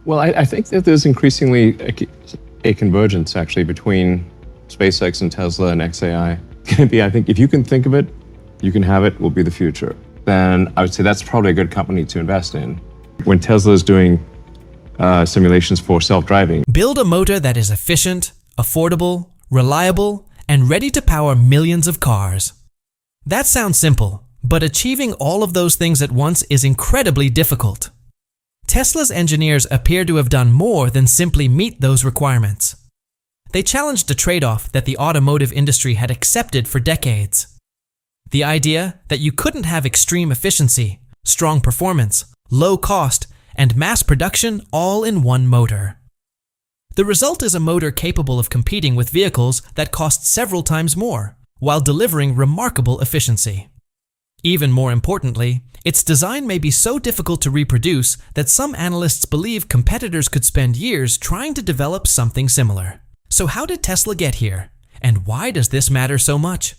Well, I think that there's increasingly a convergence actually between SpaceX and Tesla and XAI. Going to be, I think, if you can think of it, you can have it, will be the future. Then I would say that's probably a good company to invest in. When Tesla is doing simulations for self-driving. Build a motor that is efficient, affordable, reliable, and ready to power millions of cars. That sounds simple, but achieving all of those things at once is incredibly difficult. Tesla's engineers appear to have done more than simply meet those requirements. They challenged a trade-off that the automotive industry had accepted for decades. The idea that you couldn't have extreme efficiency, strong performance, low cost, and mass production all in one motor. The result is a motor capable of competing with vehicles that cost several times more, while delivering remarkable efficiency. Even more importantly, its design may be so difficult to reproduce that some analysts believe competitors could spend years trying to develop something similar. So how did Tesla get here? And why does this matter so much?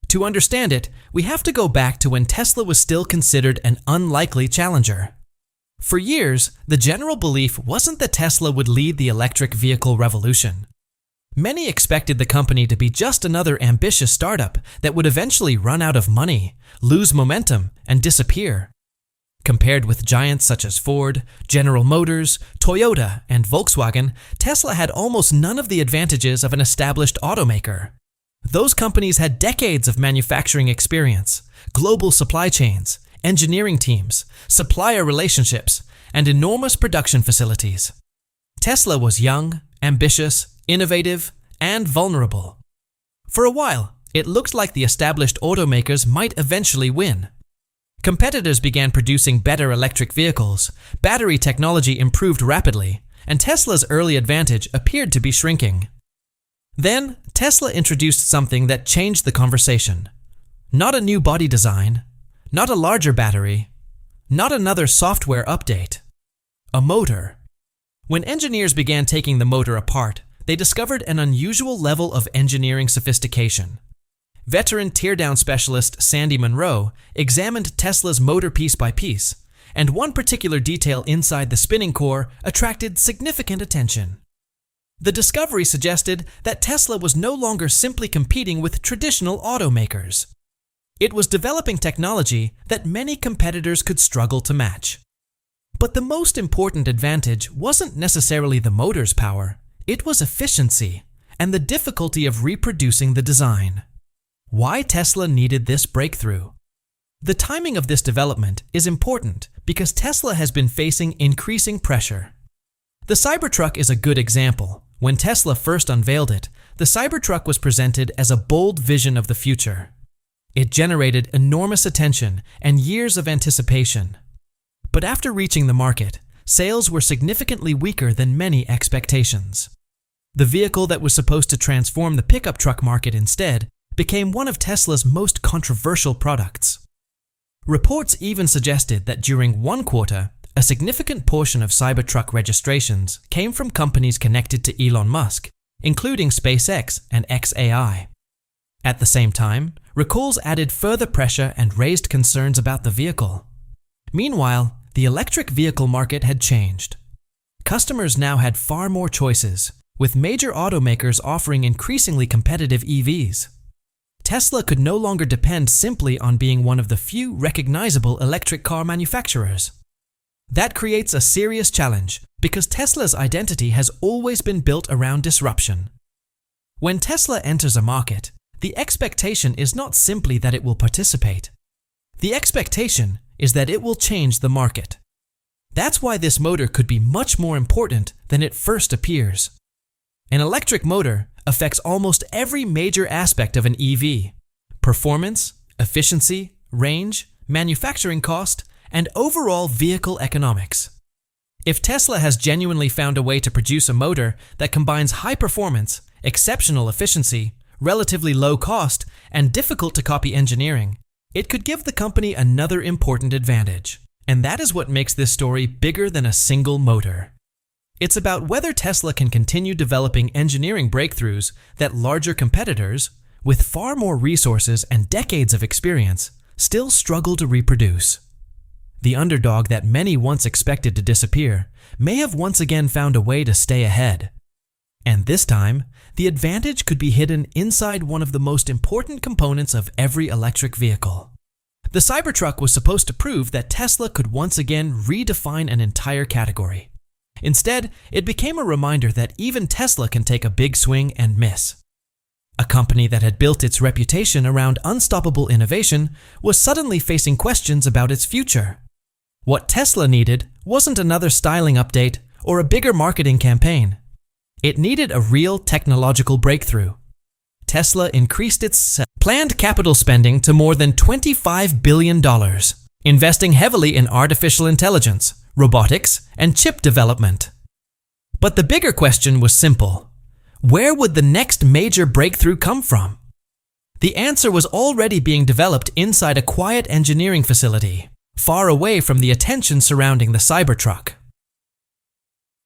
To understand it, we have to go back to when Tesla was still considered an unlikely challenger. For years, the general belief wasn't that Tesla would lead the electric vehicle revolution. Many expected the company to be just another ambitious startup that would eventually run out of money, lose momentum, and disappear. Compared with giants such as Ford, General Motors, Toyota, and Volkswagen, Tesla had almost none of the advantages of an established automaker. Those companies had decades of manufacturing experience, global supply chains, engineering teams, supplier relationships, and enormous production facilities. Tesla was young, ambitious, innovative, and vulnerable. For a while, it looked like the established automakers might eventually win. Competitors began producing better electric vehicles, battery technology improved rapidly, and Tesla's early advantage appeared to be shrinking. Then, Tesla introduced something that changed the conversation. Not a new body design, not a larger battery, not another software update. A motor. When engineers began taking the motor apart, they discovered an unusual level of engineering sophistication. Veteran teardown specialist Sandy Munro examined Tesla's motor piece by piece, and one particular detail inside the spinning core attracted significant attention. The discovery suggested that Tesla was no longer simply competing with traditional automakers. It was developing technology that many competitors could struggle to match. But the most important advantage wasn't necessarily the motor's power, it was efficiency and the difficulty of reproducing the design. Why Tesla needed this breakthrough? The timing of this development is important because Tesla has been facing increasing pressure. The Cybertruck is a good example. When Tesla first unveiled it, the Cybertruck was presented as a bold vision of the future. It generated enormous attention and years of anticipation. But after reaching the market, sales were significantly weaker than many expectations. The vehicle that was supposed to transform the pickup truck market instead became one of Tesla's most controversial products. Reports even suggested that during one quarter, a significant portion of Cybertruck registrations came from companies connected to Elon Musk, including SpaceX and XAI. At the same time, recalls added further pressure and raised concerns about the vehicle. Meanwhile, the electric vehicle market had changed. Customers now had far more choices, with major automakers offering increasingly competitive EVs. Tesla could no longer depend simply on being one of the few recognizable electric car manufacturers. That creates a serious challenge because Tesla's identity has always been built around disruption. When Tesla enters a market, the expectation is not simply that it will participate. The expectation is that it will change the market. That's why this motor could be much more important than it first appears. An electric motor affects almost every major aspect of an EV: performance, efficiency, range, manufacturing cost, and overall vehicle economics. If Tesla has genuinely found a way to produce a motor that combines high performance, exceptional efficiency, relatively low cost, and difficult-to-copy engineering, it could give the company another important advantage. And that is what makes this story bigger than a single motor. It's about whether Tesla can continue developing engineering breakthroughs that larger competitors, with far more resources and decades of experience, still struggle to reproduce. the underdog that many once expected to disappear, may have once again found a way to stay ahead. And this time, the advantage could be hidden inside one of the most important components of every electric vehicle. The Cybertruck was supposed to prove that Tesla could once again redefine an entire category. Instead, it became a reminder that even Tesla can take a big swing and miss. A company that had built its reputation around unstoppable innovation was suddenly facing questions about its future. What Tesla needed wasn't another styling update or a bigger marketing campaign. It needed a real technological breakthrough. Tesla increased its planned capital spending to more than $25 billion, investing heavily in artificial intelligence, robotics, and chip development. But the bigger question was simple. Where would the next major breakthrough come from? The answer was already being developed inside a quiet engineering facility, far away from the attention surrounding the Cybertruck.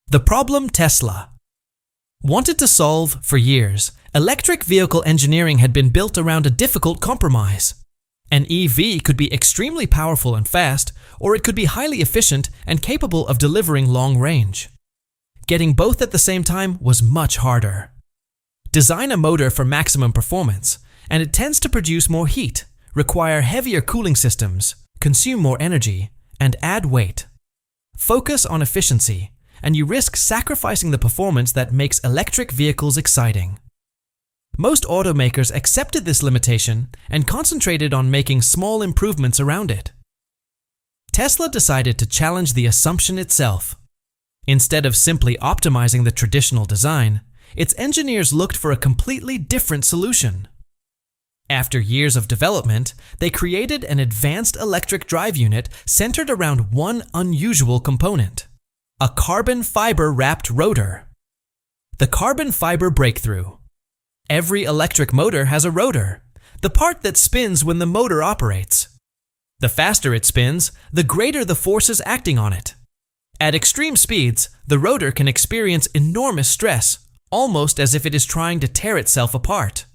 The problem Tesla wanted to solve for years, electric vehicle engineering had been built around a difficult compromise. An EV could be extremely powerful and fast, or it could be highly efficient and capable of delivering long range. Getting both at the same time was much harder. Design a motor for maximum performance, and it tends to produce more heat, require heavier cooling systems, consume more energy, and add weight. Focus on efficiency, and you risk sacrificing the performance that makes electric vehicles exciting. Most automakers accepted this limitation and concentrated on making small improvements around it. Tesla decided to challenge the assumption itself. Instead of simply optimizing the traditional design, its engineers looked for a completely different solution. After years of development, they created an advanced electric drive unit centered around one unusual component: a carbon fiber wrapped rotor. The carbon fiber breakthrough. Every electric motor has a rotor, the part that spins when the motor operates. The faster it spins, the greater the forces acting on it. At extreme speeds, the rotor can experience enormous stress, almost as if it is trying to tear itself apart.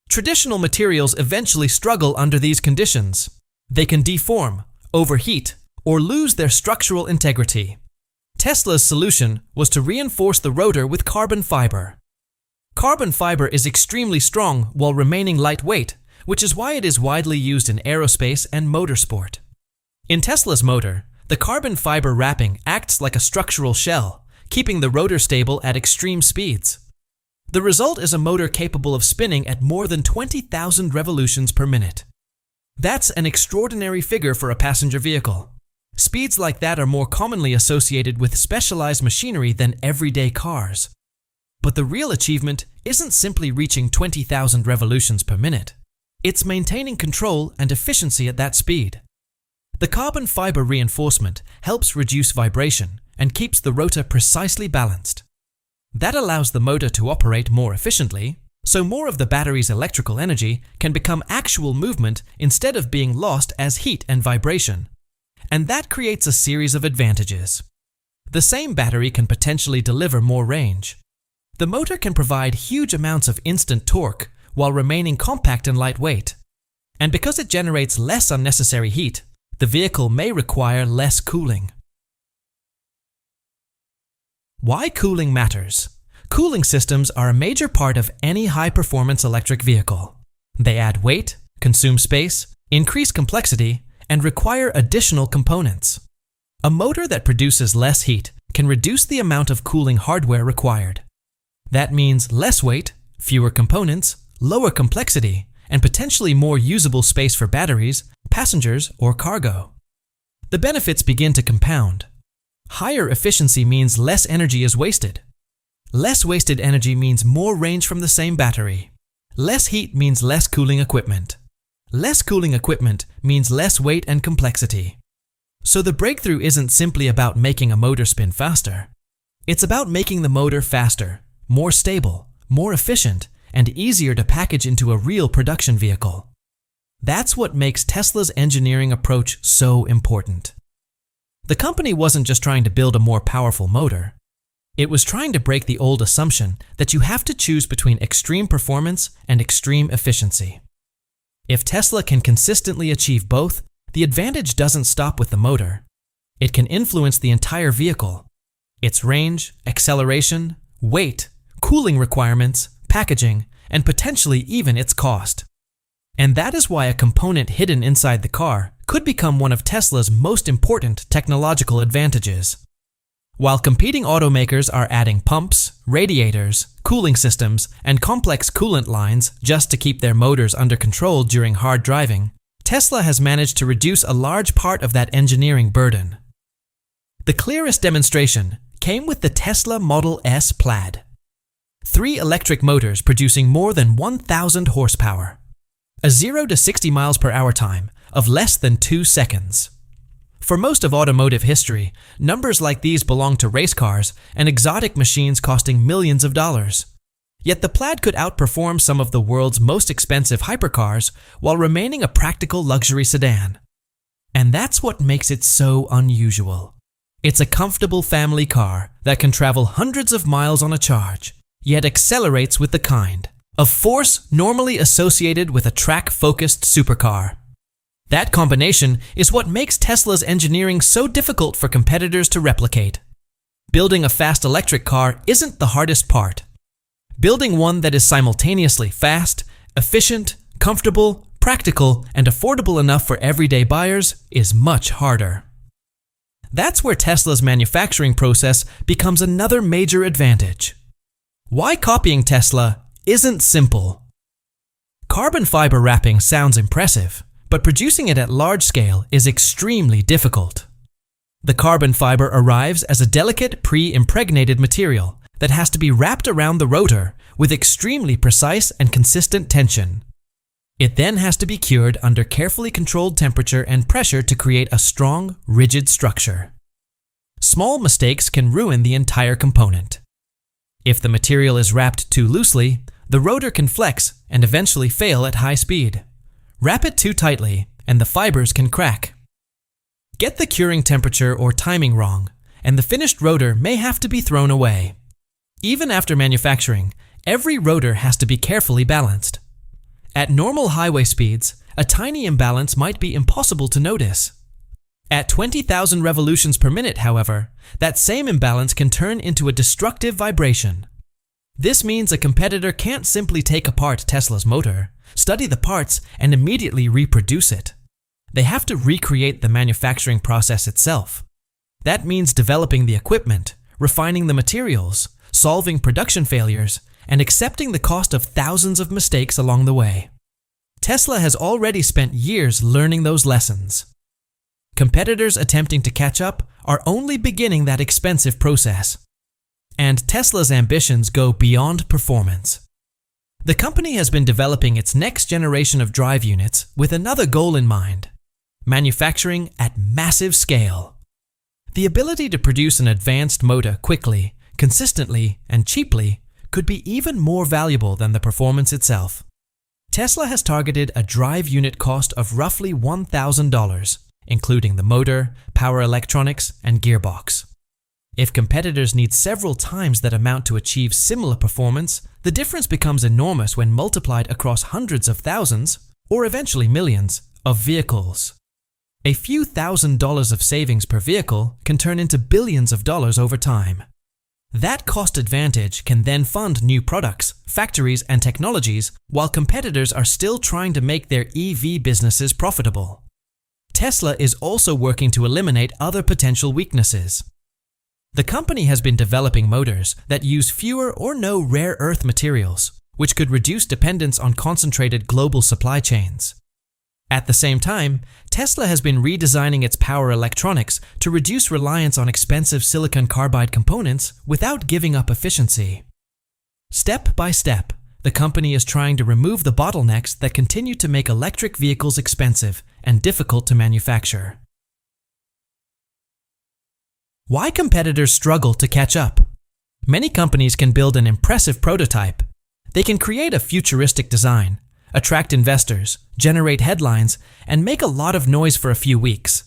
Traditional materials eventually struggle under these conditions. They can deform, overheat, or lose their structural integrity. Tesla's solution was to reinforce the rotor with carbon fiber. Carbon fiber is extremely strong while remaining lightweight, which is why it is widely used in aerospace and motorsport. In Tesla's motor, the carbon fiber wrapping acts like a structural shell, keeping the rotor stable at extreme speeds. The result is a motor capable of spinning at more than 20,000 revolutions per minute. That's an extraordinary figure for a passenger vehicle. Speeds like that are more commonly associated with specialized machinery than everyday cars. But the real achievement isn't simply reaching 20,000 revolutions per minute. It's maintaining control and efficiency at that speed. The carbon fiber reinforcement helps reduce vibration and keeps the rotor precisely balanced. That allows the motor to operate more efficiently, so more of the battery's electrical energy can become actual movement instead of being lost as heat and vibration. And that creates a series of advantages. The same battery can potentially deliver more range. The motor can provide huge amounts of instant torque while remaining compact and lightweight. And because it generates less unnecessary heat, the vehicle may require less cooling. Why cooling matters. Cooling systems are a major part of any high-performance electric vehicle. They add weight, consume space, increase complexity, and require additional components. A motor that produces less heat can reduce the amount of cooling hardware required. That means less weight, fewer components, lower complexity, and potentially more usable space for batteries, passengers, or cargo. The benefits begin to compound. Higher efficiency means less energy is wasted. Less wasted energy means more range from the same battery. Less heat means less cooling equipment. Less cooling equipment means less weight and complexity. So the breakthrough isn't simply about making a motor spin faster. It's about making the motor faster, more stable, more efficient, and easier to package into a real production vehicle. That's what makes Tesla's engineering approach so important. The company wasn't just trying to build a more powerful motor. It was trying to break the old assumption that you have to choose between extreme performance and extreme efficiency. If Tesla can consistently achieve both, the advantage doesn't stop with the motor. It can influence the entire vehicle: its range, acceleration, weight, cooling requirements, packaging, and potentially even its cost. And that is why a component hidden inside the car could become one of Tesla's most important technological advantages. While competing automakers are adding pumps, radiators, cooling systems, and complex coolant lines just to keep their motors under control during hard driving, Tesla has managed to reduce a large part of that engineering burden. The clearest demonstration came with the Tesla Model S Plaid. 3 electric motors producing more than 1,000 horsepower. A 0 to 60 miles per hour time of less than 2 seconds. For most of automotive history, numbers like these belong to race cars and exotic machines costing millions of dollars. Yet the Plaid could outperform some of the world's most expensive hypercars while remaining a practical luxury sedan. And that's what makes it so unusual. It's a comfortable family car that can travel hundreds of miles on a charge, yet accelerates with the kind of force normally associated with a track-focused supercar. That combination is what makes Tesla's engineering so difficult for competitors to replicate. Building a fast electric car isn't the hardest part. Building one that is simultaneously fast, efficient, comfortable, practical, and affordable enough for everyday buyers is much harder. That's where Tesla's manufacturing process becomes another major advantage. Why copying Tesla isn't simple. Carbon fiber wrapping sounds impressive, but producing it at large scale is extremely difficult. The carbon fiber arrives as a delicate pre-impregnated material that has to be wrapped around the rotor with extremely precise and consistent tension. It then has to be cured under carefully controlled temperature and pressure to create a strong, rigid structure. Small mistakes can ruin the entire component. If the material is wrapped too loosely, the rotor can flex and eventually fail at high speed. Wrap it too tightly, and the fibers can crack. Get the curing temperature or timing wrong, and the finished rotor may have to be thrown away. Even after manufacturing, every rotor has to be carefully balanced. At normal highway speeds, a tiny imbalance might be impossible to notice. At 20,000 revolutions per minute, however, that same imbalance can turn into a destructive vibration. This means a competitor can't simply take apart Tesla's motor, study the parts, and immediately reproduce it. They have to recreate the manufacturing process itself. That means developing the equipment, refining the materials, solving production failures, and accepting the cost of thousands of mistakes along the way. Tesla has already spent years learning those lessons. Competitors attempting to catch up are only beginning that expensive process. And Tesla's ambitions go beyond performance. The company has been developing its next generation of drive units with another goal in mind: manufacturing at massive scale. The ability to produce an advanced motor quickly, consistently, and cheaply could be even more valuable than the performance itself. Tesla has targeted a drive unit cost of roughly $1,000, including the motor, power electronics, and gearbox. If competitors need several times that amount to achieve similar performance, the difference becomes enormous when multiplied across hundreds of thousands, or eventually millions, of vehicles. A few $1,000s of savings per vehicle can turn into billions of dollars over time. That cost advantage can then fund new products, factories, and technologies while competitors are still trying to make their EV businesses profitable. Tesla is also working to eliminate other potential weaknesses. The company has been developing motors that use fewer or no rare earth materials, which could reduce dependence on concentrated global supply chains. At the same time, Tesla has been redesigning its power electronics to reduce reliance on expensive silicon carbide components without giving up efficiency. Step by step, the company is trying to remove the bottlenecks that continue to make electric vehicles expensive and difficult to manufacture. Why competitors struggle to catch up? Many companies can build an impressive prototype. They can create a futuristic design, attract investors, generate headlines, and make a lot of noise for a few weeks.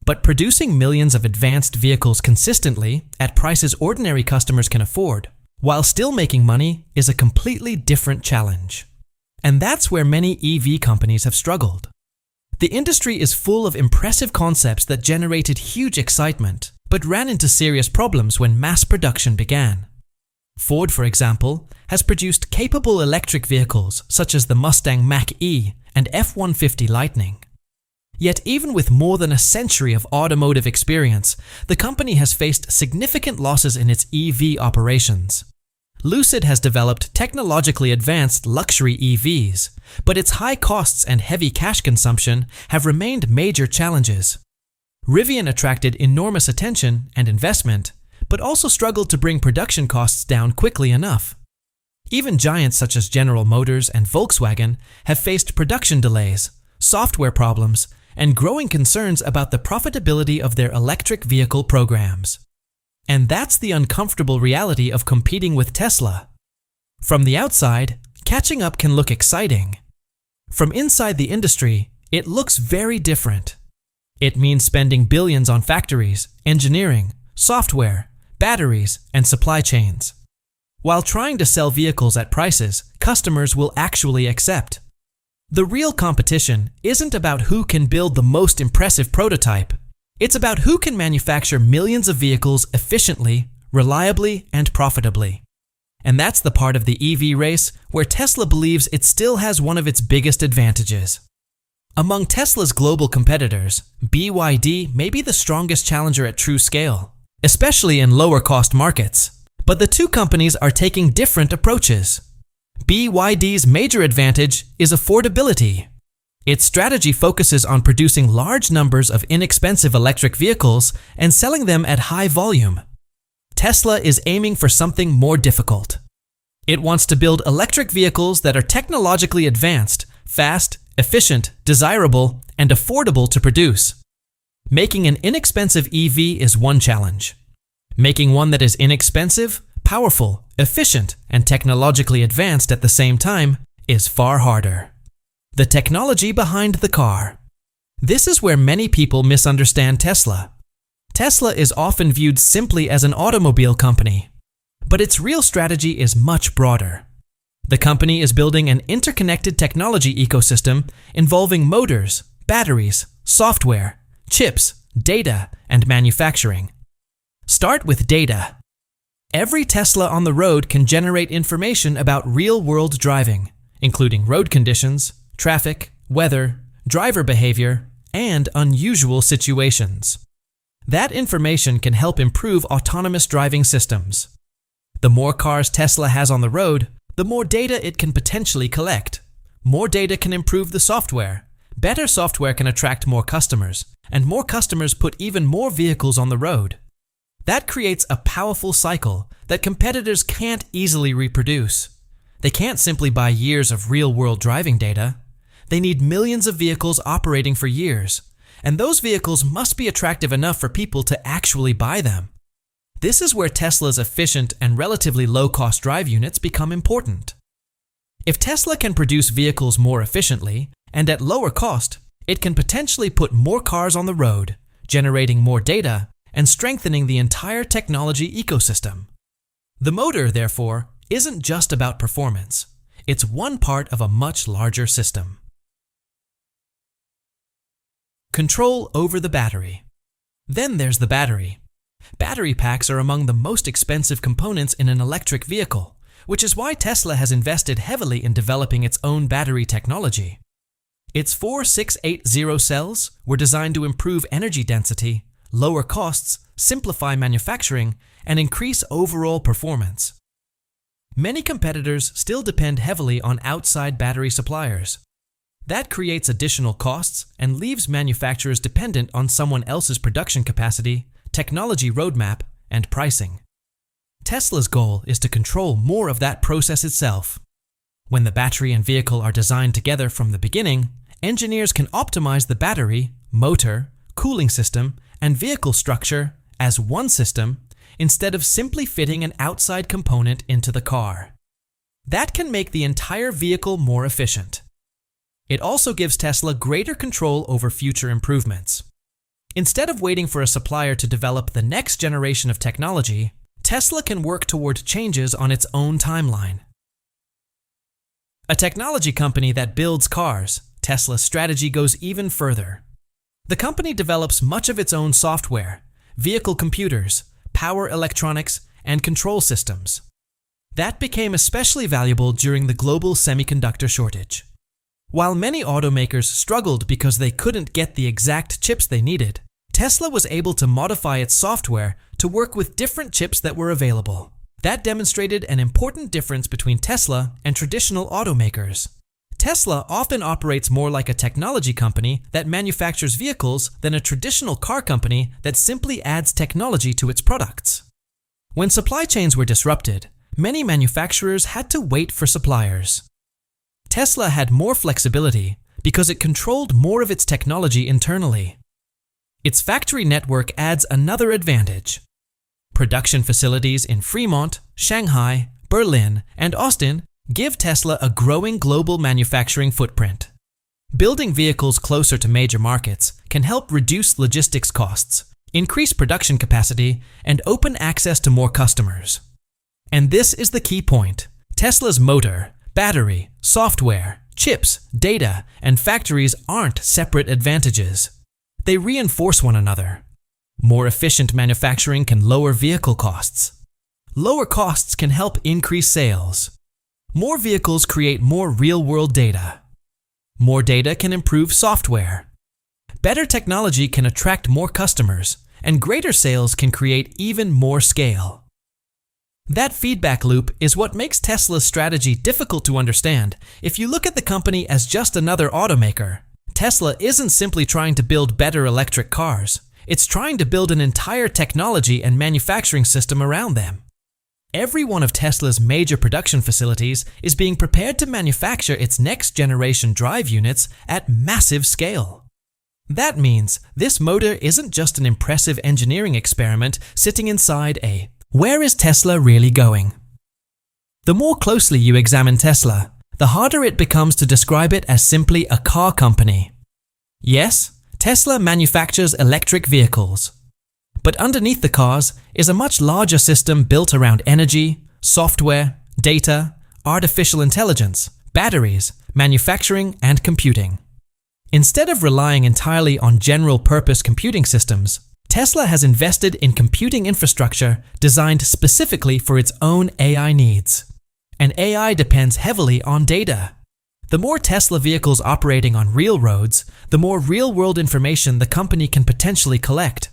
But producing millions of advanced vehicles consistently at prices ordinary customers can afford, while still making money, is a completely different challenge. And that's where many EV companies have struggled. The industry is full of impressive concepts that generated huge excitement, but ran into serious problems when mass production began. Ford, for example, has produced capable electric vehicles such as the Mustang Mach-E and F-150 Lightning. Yet even with more than a century of automotive experience, the company has faced significant losses in its EV operations. Lucid has developed technologically advanced luxury EVs, but its high costs and heavy cash consumption have remained major challenges. Rivian attracted enormous attention and investment, but also struggled to bring production costs down quickly enough. Even giants such as General Motors and Volkswagen have faced production delays, software problems, and growing concerns about the profitability of their electric vehicle programs. And that's the uncomfortable reality of competing with Tesla. From the outside, catching up can look exciting. From inside the industry, it looks very different. It means spending billions on factories, engineering, software, batteries, and supply chains, while trying to sell vehicles at prices customers will actually accept. The real competition isn't about who can build the most impressive prototype. It's about who can manufacture millions of vehicles efficiently, reliably, and profitably. And that's the part of the EV race where Tesla believes it still has one of its biggest advantages. Among Tesla's global competitors, BYD may be the strongest challenger at true scale, especially in lower-cost markets. But the two companies are taking different approaches. BYD's major advantage is affordability. Its strategy focuses on producing large numbers of inexpensive electric vehicles and selling them at high volume. Tesla is aiming for something more difficult. It wants to build electric vehicles that are technologically advanced, fast, efficient, desirable, and affordable to produce. Making an inexpensive EV is one challenge. Making one that is inexpensive, powerful, efficient, and technologically advanced at the same time is far harder. The technology behind the car. This is where many people misunderstand Tesla. Tesla is often viewed simply as an automobile company, but its real strategy is much broader. The company is building an interconnected technology ecosystem involving motors, batteries, software, chips, data, and manufacturing. Start with data. Every Tesla on the road can generate information about real-world driving, including road conditions, traffic, weather, driver behavior, and unusual situations. That information can help improve autonomous driving systems. The more cars Tesla has on the road, the more data it can potentially collect. More data can improve the software. Better software can attract more customers, and more customers put even more vehicles on the road. That creates a powerful cycle that competitors can't easily reproduce. They can't simply buy years of real-world driving data. They need millions of vehicles operating for years, and those vehicles must be attractive enough for people to actually buy them. This is where Tesla's efficient and relatively low-cost drive units become important. If Tesla can produce vehicles more efficiently and at lower cost, it can potentially put more cars on the road, generating more data and strengthening the entire technology ecosystem. The motor, therefore, isn't just about performance. It's one part of a much larger system. Control over the battery. Then there's the battery. Battery packs are among the most expensive components in an electric vehicle, which is why Tesla has invested heavily in developing its own battery technology. Its 4680 cells were designed to improve energy density, lower costs, simplify manufacturing, and increase overall performance. Many competitors still depend heavily on outside battery suppliers. That creates additional costs and leaves manufacturers dependent on someone else's production capacity, technology roadmap, and pricing. Tesla's goal is to control more of that process itself. When the battery and vehicle are designed together from the beginning, engineers can optimize the battery, motor, cooling system, and vehicle structure as one system instead of simply fitting an outside component into the car. That can make the entire vehicle more efficient. It also gives Tesla greater control over future improvements. Instead of waiting for a supplier to develop the next generation of technology, Tesla can work toward changes on its own timeline. A technology company that builds cars Tesla's strategy goes even further. The company develops much of its own software, vehicle computers, power electronics, and control systems. That became especially valuable during the global semiconductor shortage. While many automakers struggled because they couldn't get the exact chips they needed, Tesla was able to modify its software to work with different chips that were available. That demonstrated an important difference between Tesla and traditional automakers. Tesla often operates more like a technology company that manufactures vehicles than a traditional car company that simply adds technology to its products. When supply chains were disrupted, many manufacturers had to wait for suppliers. Tesla had more flexibility because it controlled more of its technology internally. Its factory network adds another advantage. Production facilities in Fremont, Shanghai, Berlin, and Austin give Tesla a growing global manufacturing footprint. Building vehicles closer to major markets can help reduce logistics costs, increase production capacity, and open access to more customers. And this is the key point. Tesla's motor, battery, software, chips, data, and factories aren't separate advantages. They reinforce one another. More efficient manufacturing can lower vehicle costs. Lower costs can help increase sales. More vehicles create more real-world data. More data can improve software. Better technology can attract more customers, and greater sales can create even more scale. That feedback loop is what makes Tesla's strategy difficult to understand. If you look at the company as just another automaker, Tesla isn't simply trying to build better electric cars. It's trying to build an entire technology and manufacturing system around them. Every one of Tesla's major production facilities is being prepared to manufacture its next-generation drive units at massive scale. That means this motor isn't just an impressive engineering experiment sitting inside a "where is Tesla really going?" The more closely you examine Tesla, the harder it becomes to describe it as simply a car company. Yes, Tesla manufactures electric vehicles. But underneath the cars is a much larger system built around energy, software, data, artificial intelligence, batteries, manufacturing, and computing. Instead of relying entirely on general-purpose computing systems, Tesla has invested in computing infrastructure designed specifically for its own AI needs. And AI depends heavily on data. The more Tesla vehicles operating on real roads, the more real-world information the company can potentially collect.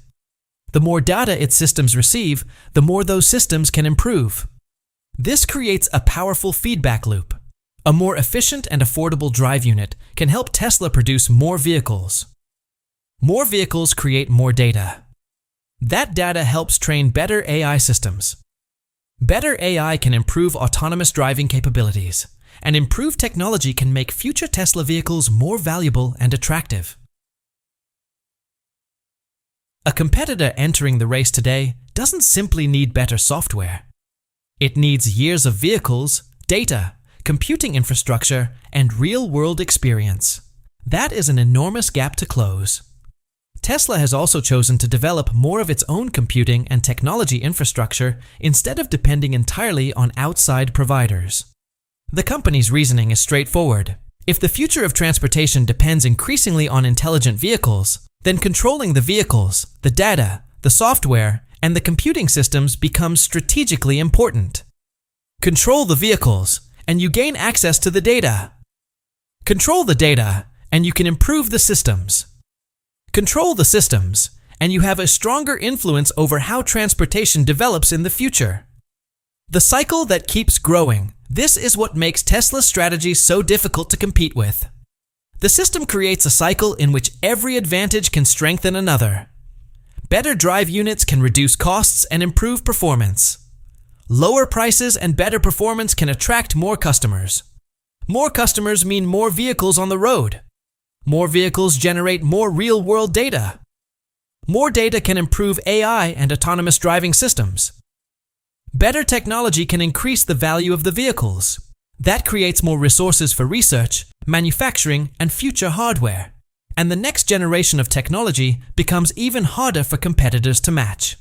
The more data its systems receive, the more those systems can improve. This creates a powerful feedback loop. A more efficient and affordable drive unit can help Tesla produce more vehicles. More vehicles create more data. That data helps train better AI systems. Better AI can improve autonomous driving capabilities, and improved technology can make future Tesla vehicles more valuable and attractive. A competitor entering the race today doesn't simply need better software. It needs years of vehicles, data, computing infrastructure, and real-world experience. That is an enormous gap to close. Tesla has also chosen to develop more of its own computing and technology infrastructure instead of depending entirely on outside providers. The company's reasoning is straightforward. If the future of transportation depends increasingly on intelligent vehicles, then controlling the vehicles, the data, the software, and the computing systems becomes strategically important. Control the vehicles, and you gain access to the data. Control the data, and you can improve the systems. Control the systems, and you have a stronger influence over how transportation develops in the future. The cycle that keeps growing. This is what makes Tesla's strategy so difficult to compete with. The system creates a cycle in which every advantage can strengthen another. Better drive units can reduce costs and improve performance. Lower prices and better performance can attract more customers. More customers mean more vehicles on the road. More vehicles generate more real-world data. More data can improve AI and autonomous driving systems. Better technology can increase the value of the vehicles. That creates more resources for research, manufacturing, and future hardware. And the next generation of technology becomes even harder for competitors to match.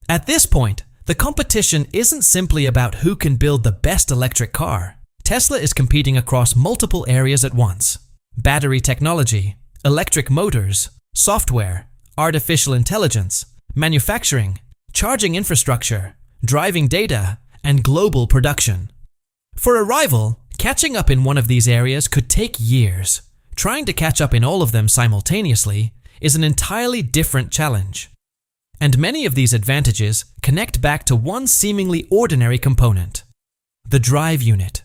At this point, the competition isn't simply about who can build the best electric car. Tesla is competing across multiple areas at once: battery technology, electric motors, software, artificial intelligence, manufacturing, charging infrastructure, driving data, and global production. For a rival, catching up in one of these areas could take years. Trying to catch up in all of them simultaneously is an entirely different challenge. And many of these advantages connect back to one seemingly ordinary component: the drive unit.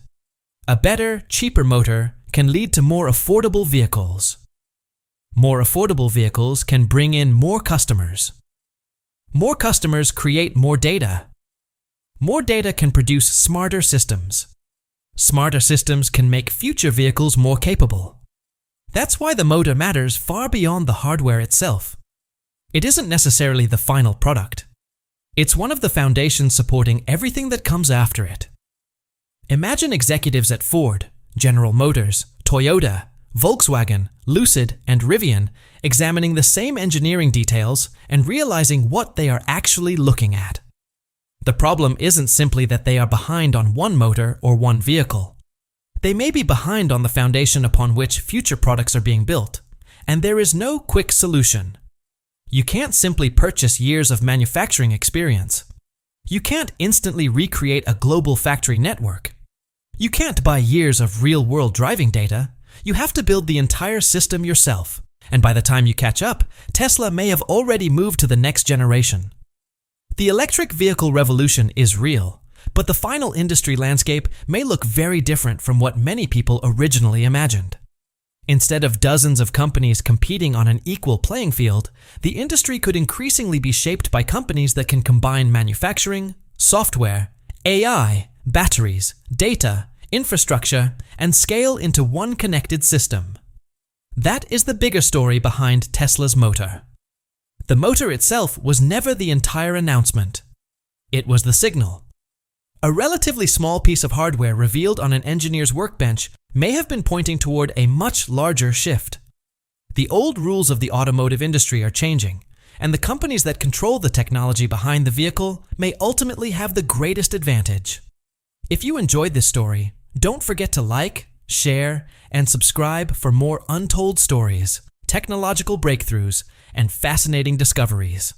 A better, cheaper motor can lead to more affordable vehicles. More affordable vehicles can bring in more customers. More customers create more data. More data can produce smarter systems. Smarter systems can make future vehicles more capable. That's why the motor matters far beyond the hardware itself. It isn't necessarily the final product. It's one of the foundations supporting everything that comes after it. Imagine executives at Ford, General Motors, Toyota, Volkswagen, Lucid, and Rivian examining the same engineering details and realizing what they are actually looking at. The problem isn't simply that they are behind on one motor or one vehicle. They may be behind on the foundation upon which future products are being built, and there is no quick solution. You can't simply purchase years of manufacturing experience. You can't instantly recreate a global factory network. You can't buy years of real-world driving data. You have to build the entire system yourself, and by the time you catch up, Tesla may have already moved to the next generation. The electric vehicle revolution is real, but the final industry landscape may look very different from what many people originally imagined. Instead of dozens of companies competing on an equal playing field, the industry could increasingly be shaped by companies that can combine manufacturing, software, AI, batteries, data, infrastructure, and scale into one connected system. That is the bigger story behind Tesla's motor. The motor itself was never the entire announcement. It was the signal. A relatively small piece of hardware revealed on an engineer's workbench may have been pointing toward a much larger shift. The old rules of the automotive industry are changing, and the companies that control the technology behind the vehicle may ultimately have the greatest advantage. If you enjoyed this story, don't forget to like, share, and subscribe for more untold stories, technological breakthroughs, and fascinating discoveries.